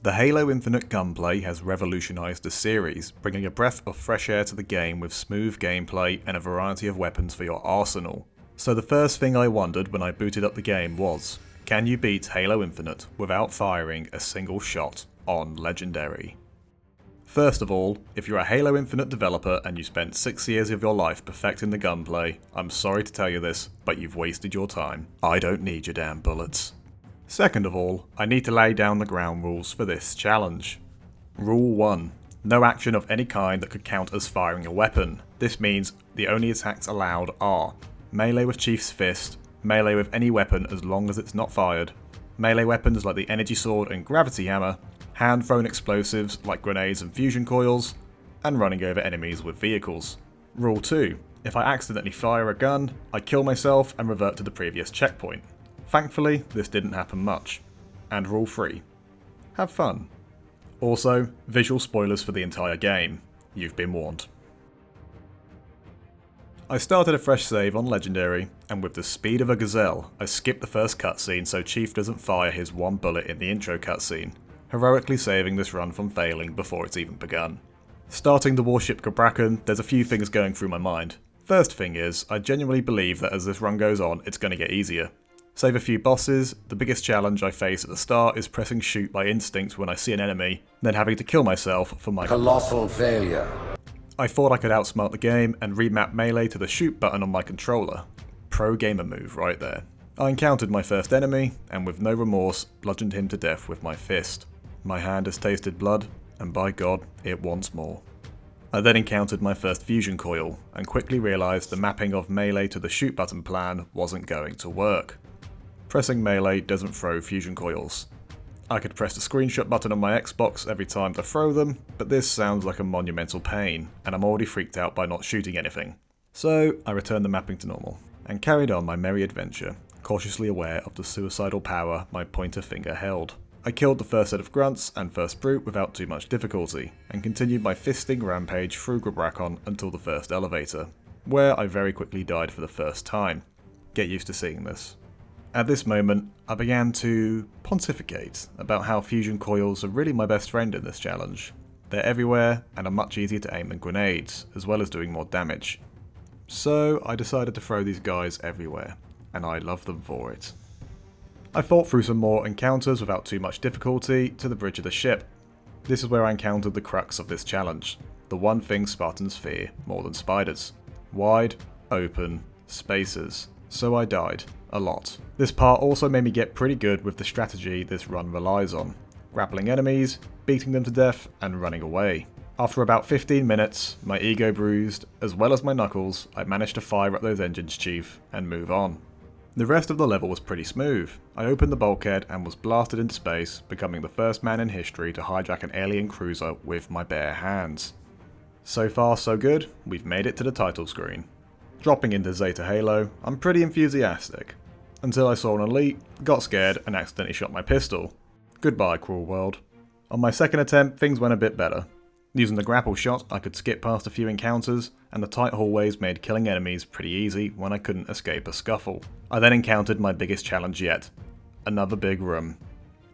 The Halo Infinite gunplay has revolutionised the series, bringing a breath of fresh air to the game with smooth gameplay and a variety of weapons for your arsenal. So the first thing I wondered when I booted up the game was, can you beat Halo Infinite without firing a single shot on Legendary? First of all, if you're a Halo Infinite developer and you spent 6 years of your life perfecting the gunplay, I'm sorry to tell you this, but you've wasted your time. I don't need your damn bullets. Second of all, I need to lay down the ground rules for this challenge. Rule 1. No action of any kind that could count as firing a weapon. This means the only attacks allowed are melee with Chief's Fist, melee with any weapon as long as it's not fired, melee weapons like the Energy Sword and Gravity Hammer, hand-thrown explosives like grenades and fusion coils, and running over enemies with vehicles. Rule 2. If I accidentally fire a gun, I kill myself and revert to the previous checkpoint. Thankfully, this didn't happen much. And Rule 3. Have fun. Also, visual spoilers for the entire game. You've been warned. I started a fresh save on Legendary, and with the speed of a gazelle, I skipped the first cutscene so Chief doesn't fire his one bullet in the intro cutscene, heroically saving this run from failing before it's even begun. Starting the warship Gabrakan, there's a few things going through my mind. First thing is, I genuinely believe that as this run goes on, it's going to get easier. Save a few bosses, the biggest challenge I face at the start is pressing shoot by instinct when I see an enemy, then having to kill myself for my colossal failure. I thought I could outsmart the game and remap melee to the shoot button on my controller. Pro gamer move right there. I encountered my first enemy, and with no remorse, bludgeoned him to death with my fist. My hand has tasted blood, and by God, it wants more. I then encountered my first fusion coil, and quickly realised the mapping of melee to the shoot button plan wasn't going to work. Pressing melee doesn't throw fusion coils. I could press the screenshot button on my Xbox every time to throw them, but this sounds like a monumental pain, and I'm already freaked out by not shooting anything. So I returned the mapping to normal, and carried on my merry adventure, cautiously aware of the suicidal power my pointer finger held. I killed the first set of grunts and first brute without too much difficulty, and continued my fisting rampage through Gabrakon until the first elevator, where I very quickly died for the first time. Get used to seeing this. At this moment, I began to pontificate about how fusion coils are really my best friend in this challenge. They're everywhere and are much easier to aim than grenades, as well as doing more damage. So I decided to throw these guys everywhere, and I love them for it. I fought through some more encounters without too much difficulty to the bridge of the ship. This is where I encountered the crux of this challenge, the one thing Spartans fear more than spiders. Wide, open spaces. So I died. A lot. This part also made me get pretty good with the strategy this run relies on. Grappling enemies, beating them to death, and running away. After about 15 minutes, my ego bruised, as well as my knuckles, I managed to fire up those engines, Chief, and move on. The rest of the level was pretty smooth. I opened the bulkhead and was blasted into space, becoming the first man in history to hijack an alien cruiser with my bare hands. So far so good, we've made it to the title screen. Dropping into Zeta Halo, I'm pretty enthusiastic. Until I saw an elite, got scared, and accidentally shot my pistol. Goodbye, cruel world. On my second attempt, things went a bit better. Using the grapple shot, I could skip past a few encounters, and the tight hallways made killing enemies pretty easy when I couldn't escape a scuffle. I then encountered my biggest challenge yet. Another big room.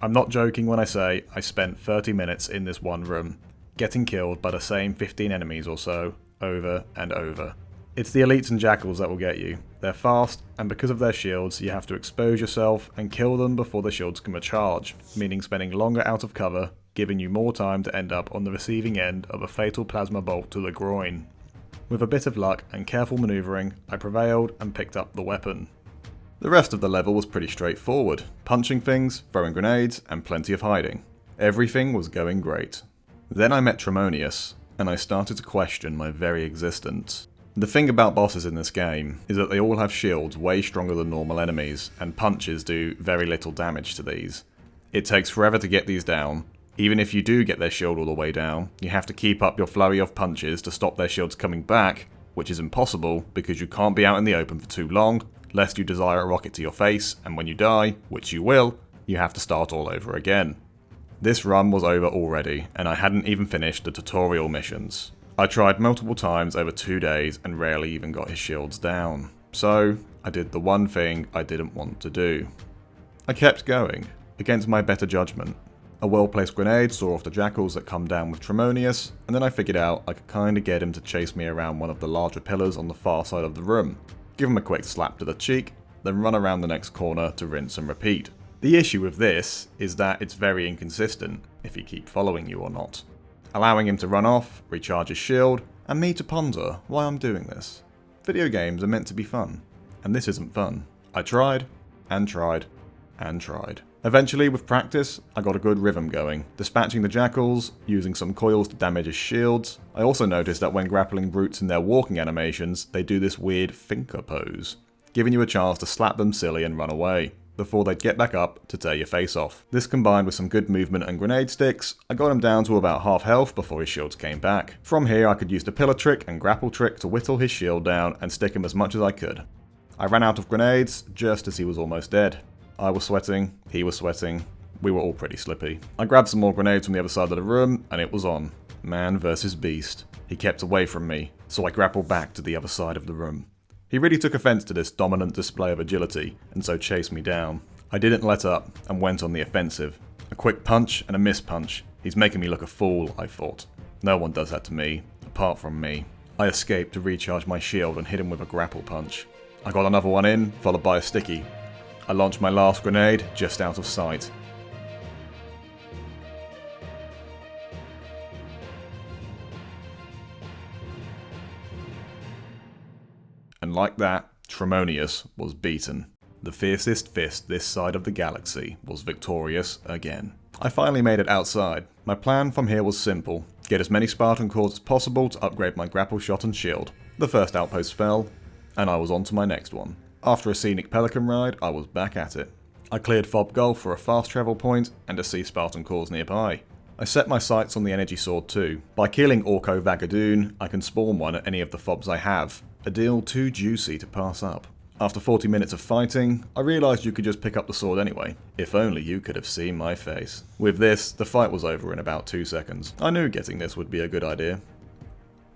I'm not joking when I say I spent 30 minutes in this one room, getting killed by the same 15 enemies or so, over and over. It's the elites and jackals that will get you. They're fast, and because of their shields, you have to expose yourself and kill them before the shields can recharge, meaning spending longer out of cover, giving you more time to end up on the receiving end of a fatal plasma bolt to the groin. With a bit of luck and careful manoeuvring, I prevailed and picked up the weapon. The rest of the level was pretty straightforward, punching things, throwing grenades, and plenty of hiding. Everything was going great. Then I met Tremonius, and I started to question my very existence. The thing about bosses in this game is that they all have shields way stronger than normal enemies, and punches do very little damage to these. It takes forever to get these down. Even if you do get their shield all the way down, you have to keep up your flurry of punches to stop their shields coming back, which is impossible because you can't be out in the open for too long, lest you desire a rocket to your face, and when you die, which you will, you have to start all over again. This run was over already, and I hadn't even finished the tutorial missions. I tried multiple times over 2 days and rarely even got his shields down. So, I did the one thing I didn't want to do. I kept going, against my better judgment. A well-placed grenade saw off the jackals that come down with Tremonius, and then I figured out I could kinda get him to chase me around one of the larger pillars on the far side of the room, give him a quick slap to the cheek, then run around the next corner to rinse and repeat. The issue with this is that it's very inconsistent if he keeps following you or not, allowing him to run off, recharge his shield, and me to ponder why I'm doing this. Video games are meant to be fun, and this isn't fun. I tried, and tried, and tried. Eventually, with practice, I got a good rhythm going, dispatching the jackals, using some coils to damage his shields. I also noticed that when grappling brutes in their walking animations, they do this weird thinker pose, giving you a chance to slap them silly and run away, before they'd get back up to tear your face off. This combined with some good movement and grenade sticks, I got him down to about half health before his shields came back. From here I could use the pillar trick and grapple trick to whittle his shield down and stick him as much as I could. I ran out of grenades just as he was almost dead. I was sweating, he was sweating, we were all pretty slippy. I grabbed some more grenades from the other side of the room and it was on. Man versus beast. He kept away from me, so I grappled back to the other side of the room. He really took offense to this dominant display of agility, and so chased me down. I didn't let up, and went on the offensive. A quick punch and a miss punch. He's making me look a fool, I thought. No one does that to me, apart from me. I escaped to recharge my shield and hit him with a grapple punch. I got another one in, followed by a sticky. I launched my last grenade, just out of sight. And like that, Tremonius was beaten. The fiercest fist this side of the galaxy was victorious again. I finally made it outside. My plan from here was simple. Get as many Spartan cores as possible to upgrade my grapple shot and shield. The first outpost fell, and I was on to my next one. After a scenic pelican ride, I was back at it. I cleared Fob Gulf for a fast travel point and to see Spartan cores nearby. I set my sights on the energy sword too. By killing Orko Vagadoon, I can spawn one at any of the fobs I have. A deal too juicy to pass up. After 40 minutes of fighting, I realised you could just pick up the sword anyway. If only you could have seen my face. With this, the fight was over in about 2 seconds. I knew getting this would be a good idea.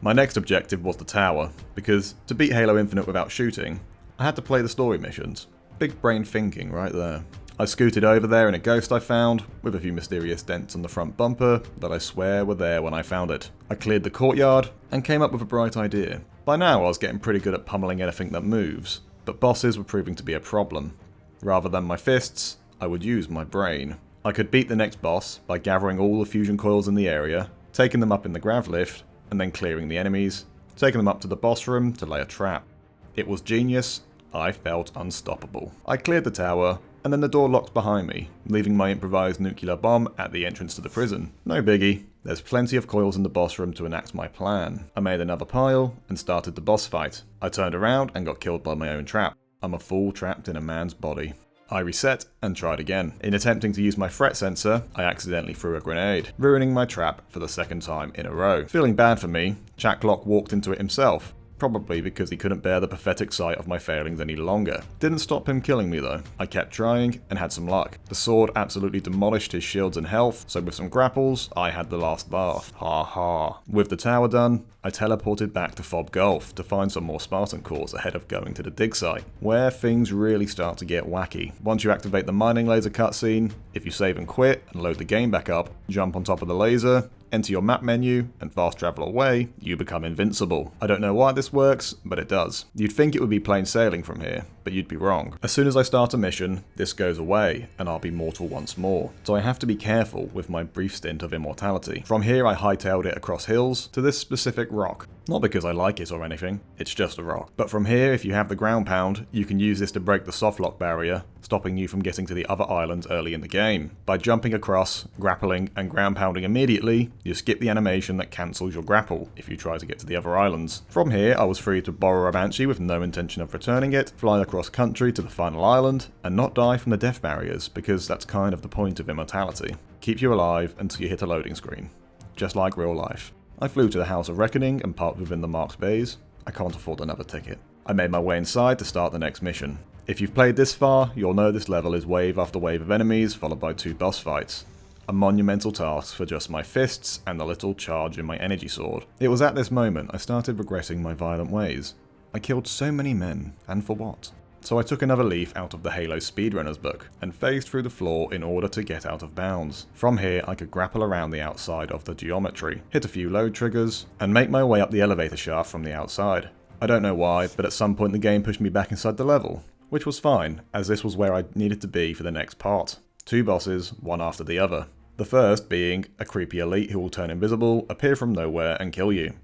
My next objective was the tower, because to beat Halo Infinite without shooting, I had to play the story missions. Big brain thinking right there. I scooted over there in a ghost I found, with a few mysterious dents on the front bumper that I swear were there when I found it. I cleared the courtyard, and came up with a bright idea. By now I was getting pretty good at pummeling anything that moves, but bosses were proving to be a problem. Rather than my fists, I would use my brain. I could beat the next boss by gathering all the fusion coils in the area, taking them up in the grav lift, and then clearing the enemies, taking them up to the boss room to lay a trap. It was genius. I felt unstoppable. I cleared the tower, and then the door locked behind me, leaving my improvised nuclear bomb at the entrance to the prison. No biggie. There's plenty of coils in the boss room to enact my plan. I made another pile, and started the boss fight. I turned around and got killed by my own trap. I'm a fool trapped in a man's body. I reset and tried again. In attempting to use my threat sensor, I accidentally threw a grenade, ruining my trap for the second time in a row. Feeling bad for me, Chaklock walked into it himself. Probably because he couldn't bear the pathetic sight of my failings any longer. Didn't stop him killing me though. I kept trying and had some luck. The sword absolutely demolished his shields and health, so with some grapples, I had the last laugh. Ha ha. With the tower done, I teleported back to Fob Gulf to find some more Spartan cores ahead of going to the dig site, where things really start to get wacky. Once you activate the mining laser cutscene, if you save and quit and load the game back up, jump on top of the laser, enter your map menu, and fast travel away, you become invincible. I don't know why this works, but it does. You'd think it would be plain sailing from here, but you'd be wrong. As soon as I start a mission, this goes away, and I'll be mortal once more. So I have to be careful with my brief stint of immortality. From here I hightailed it across hills to this specific rock. Not because I like it or anything, it's just a rock. But from here, if you have the ground pound, you can use this to break the softlock barrier, stopping you from getting to the other islands early in the game. By jumping across, grappling, and ground pounding immediately, you skip the animation that cancels your grapple if you try to get to the other islands. From here, I was free to borrow a Banshee with no intention of returning it, fly across country to the final island, and not die from the death barriers, because that's kind of the point of immortality. Keep you alive until you hit a loading screen. Just like real life. I flew to the House of Reckoning and parked within the marked bays. I can't afford another ticket. I made my way inside to start the next mission. If you've played this far, you'll know this level is wave after wave of enemies followed by 2 boss fights. A monumental task for just my fists and the little charge in my energy sword. It was at this moment I started regretting my violent ways. I killed so many men, and for what? So I took another leaf out of the Halo Speedrunners book and phased through the floor in order to get out of bounds. From here I could grapple around the outside of the geometry, hit a few load triggers, and make my way up the elevator shaft from the outside. I don't know why, but at some point the game pushed me back inside the level, which was fine, as this was where I needed to be for the next part. 2 bosses, one after the other. The first being a creepy elite who will turn invisible, appear from nowhere, and kill you.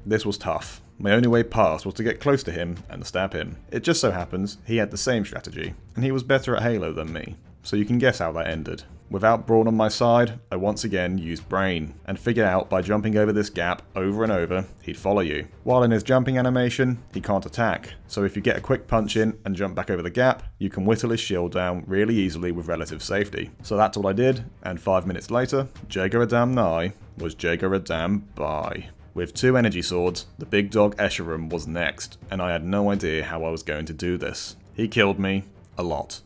This was tough. My only way past was to get close to him and stab him. It just so happens he had the same strategy, and he was better at Halo than me, so you can guess how that ended. Without Brawn on my side, I once again used Brain, and figured out by jumping over this gap over and over, he'd follow you. While in his jumping animation, he can't attack, so if you get a quick punch in and jump back over the gap, you can whittle his shield down really easily with relative safety. So that's what I did, and 5 minutes later, Jaeger Adam Nigh was Jaeger Adam Bye. With 2 energy swords, the big dog Escharum was next, and I had no idea how I was going to do this. He killed me a lot.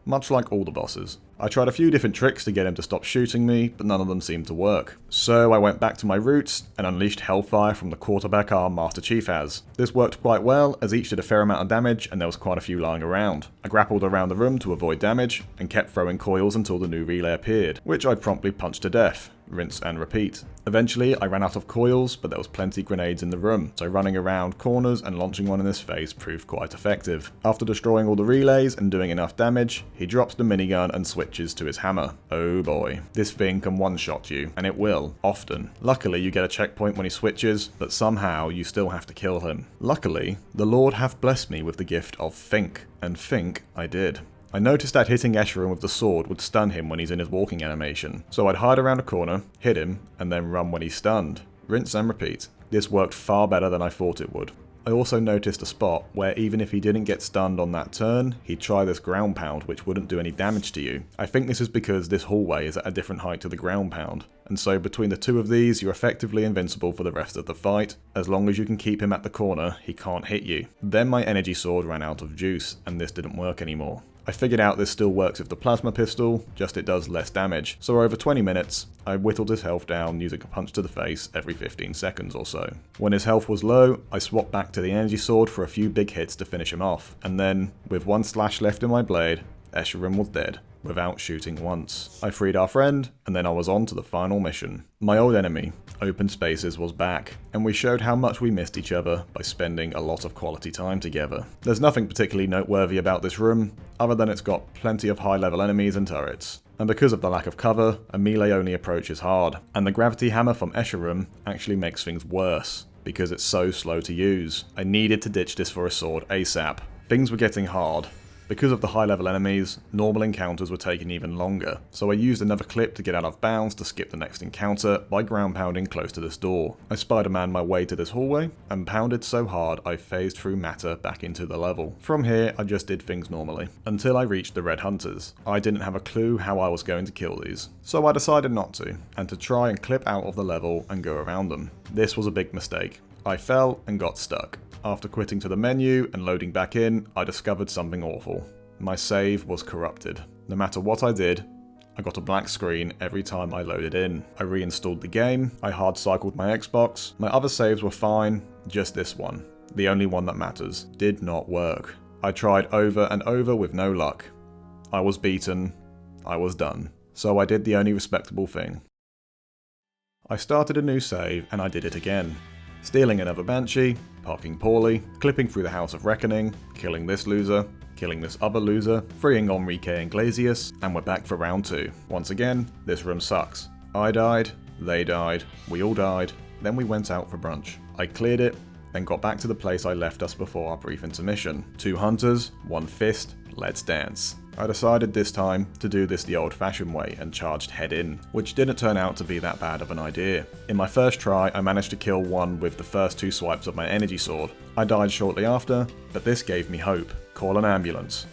Much like all the bosses. I tried a few different tricks to get him to stop shooting me, but none of them seemed to work. So I went back to my roots and unleashed Hellfire from the quarterback arm Master Chief has. This worked quite well, as each did a fair amount of damage and there was quite a few lying around. I grappled around the room to avoid damage, and kept throwing coils until the new relay appeared, which I'd promptly punch to death. Rinse and repeat. Eventually I ran out of coils, but there was plenty grenades in the room, so running around corners and launching one in his face proved quite effective. After destroying all the relays and doing enough damage, he drops the minigun and switches to his hammer. Oh boy. This thing can one-shot you, and it will, often. Luckily you get a checkpoint when he switches, but somehow you still have to kill him. Luckily, the Lord hath blessed me with the gift of think, and think I did. I noticed that hitting Escharum with the sword would stun him when he's in his walking animation, so I'd hide around a corner, hit him, and then run when he's stunned. Rinse and repeat. This worked far better than I thought it would. I also noticed a spot where even if he didn't get stunned on that turn, he'd try this ground pound which wouldn't do any damage to you. I think this is because this hallway is at a different height to the ground pound, and so between the 2 of these you're effectively invincible for the rest of the fight. As long as you can keep him at the corner, he can't hit you. Then my energy sword ran out of juice, and this didn't work anymore. I figured out this still works with the plasma pistol, just it does less damage, so over 20 minutes, I whittled his health down using a punch to the face every 15 seconds or so. When his health was low, I swapped back to the energy sword for a few big hits to finish him off, and then, with 1 slash left in my blade, Escharum was dead, without shooting once. I freed our friend, and then I was on to the final mission. My old enemy, Open Spaces, was back, and we showed how much we missed each other by spending a lot of quality time together. There's nothing particularly noteworthy about this room, other than it's got plenty of high-level enemies and turrets. And because of the lack of cover, a melee-only approach is hard, and the gravity hammer from Escharum actually makes things worse, because it's so slow to use. I needed to ditch this for a sword ASAP. Things were getting hard. Because of the high level enemies, normal encounters were taking even longer, so I used another clip to get out of bounds to skip the next encounter by ground pounding close to this door. I Spider-Man my way to this hallway, and pounded so hard I phased through matter back into the level. From here I just did things normally, until I reached the Red Hunters. I didn't have a clue how I was going to kill these, so I decided not to, and to try and clip out of the level and go around them. This was a big mistake. I fell and got stuck. After quitting to the menu and loading back in, I discovered something awful. My save was corrupted. No matter what I did, I got a black screen every time I loaded in. I reinstalled the game, I hard cycled my Xbox, my other saves were fine, just this one, the only one that matters, did not work. I tried over and over with no luck. I was beaten, I was done. So I did the only respectable thing. I started a new save and I did it again. Stealing another Banshee, parking poorly, clipping through the House of Reckoning, killing this loser, killing this other loser, freeing Enrique and Glacius, and we're back for round 2. Once again, this room sucks. I died, they died, we all died, then we went out for brunch. I cleared it, then got back to the place I left us before our brief intermission. 2 hunters, 1 fist, let's dance. I decided this time to do this the old-fashioned way and charged head in, which didn't turn out to be that bad of an idea. In my first try, I managed to kill one with the first 2 swipes of my energy sword. I died shortly after, but this gave me hope. Call an ambulance.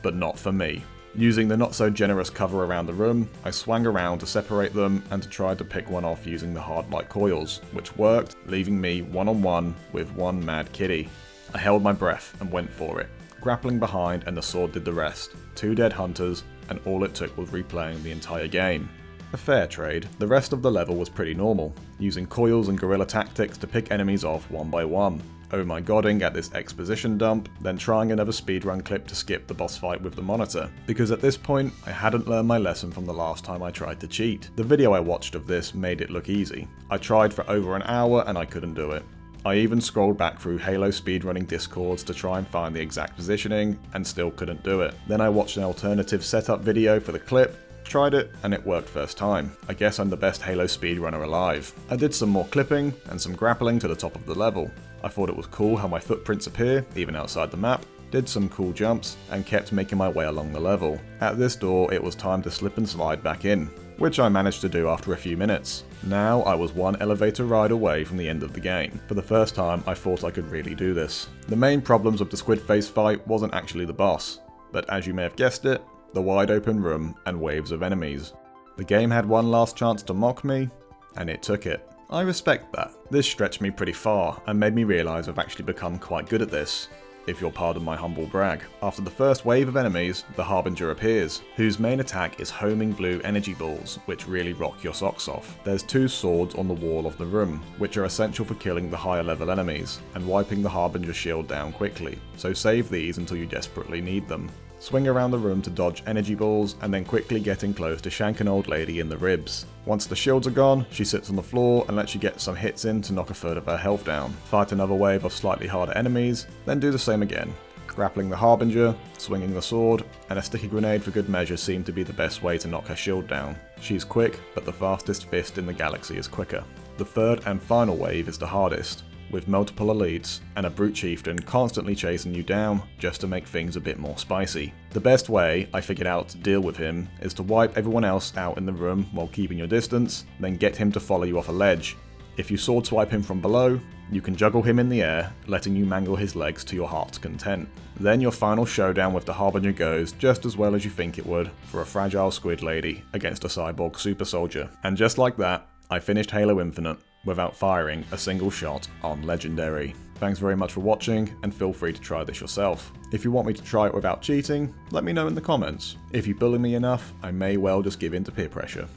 But not for me. Using the not so generous cover around the room, I swung around to separate them and tried to pick one off using the hard light coils, which worked, leaving me one-on-one with one mad kitty. I held my breath and went for it. Grappling behind and the sword did the rest. 2 dead hunters, and all it took was replaying the entire game. A fair trade. The rest of the level was pretty normal, using coils and guerrilla tactics to pick enemies off one by one. Oh my godding at this exposition dump, then trying another speedrun clip to skip the boss fight with the monitor, because at this point I hadn't learned my lesson from the last time I tried to cheat. The video I watched of this made it look easy. I tried for over an hour and I couldn't do it. I even scrolled back through Halo speedrunning discords to try and find the exact positioning, and still couldn't do it. Then I watched an alternative setup video for the clip, tried it, and it worked first time. I guess I'm the best Halo speedrunner alive. I did some more clipping, and some grappling to the top of the level. I thought it was cool how my footprints appear, even outside the map, did some cool jumps, and kept making my way along the level. At this door, it was time to slip and slide back in, which I managed to do after a few minutes. Now I was one elevator ride away from the end of the game. For the first time, I thought I could really do this. The main problems of the squid face fight wasn't actually the boss, but as you may have guessed it, the wide open room and waves of enemies. The game had one last chance to mock me, and it took it. I respect that. This stretched me pretty far, and made me realise I've actually become quite good at this, if you'll pardon my humble brag. After the first wave of enemies, the Harbinger appears, whose main attack is homing blue energy balls, which really rock your socks off. There's 2 swords on the wall of the room, which are essential for killing the higher level enemies, and wiping the Harbinger shield down quickly, so save these until you desperately need them. Swing around the room to dodge energy balls, and then quickly get in close to shank an old lady in the ribs. Once the shields are gone, she sits on the floor and lets you get some hits in to knock a third of her health down. Fight another wave of slightly harder enemies, then do the same again. Grappling the Harbinger, swinging the sword, and a sticky grenade for good measure seem to be the best way to knock her shield down. She's quick, but the fastest fist in the galaxy is quicker. The third and final wave is the hardest, with multiple elites and a brute chieftain constantly chasing you down just to make things a bit more spicy. The best way I figured out to deal with him is to wipe everyone else out in the room while keeping your distance, then get him to follow you off a ledge. If you sword swipe him from below, you can juggle him in the air, letting you mangle his legs to your heart's content. Then your final showdown with the Harbinger goes just as well as you think it would for a fragile squid lady against a cyborg super soldier. And just like that, I finished Halo Infinite without firing a single shot on Legendary. Thanks very much for watching, and feel free to try this yourself. If you want me to try it without cheating, let me know in the comments. If you bully me enough, I may well just give in to peer pressure.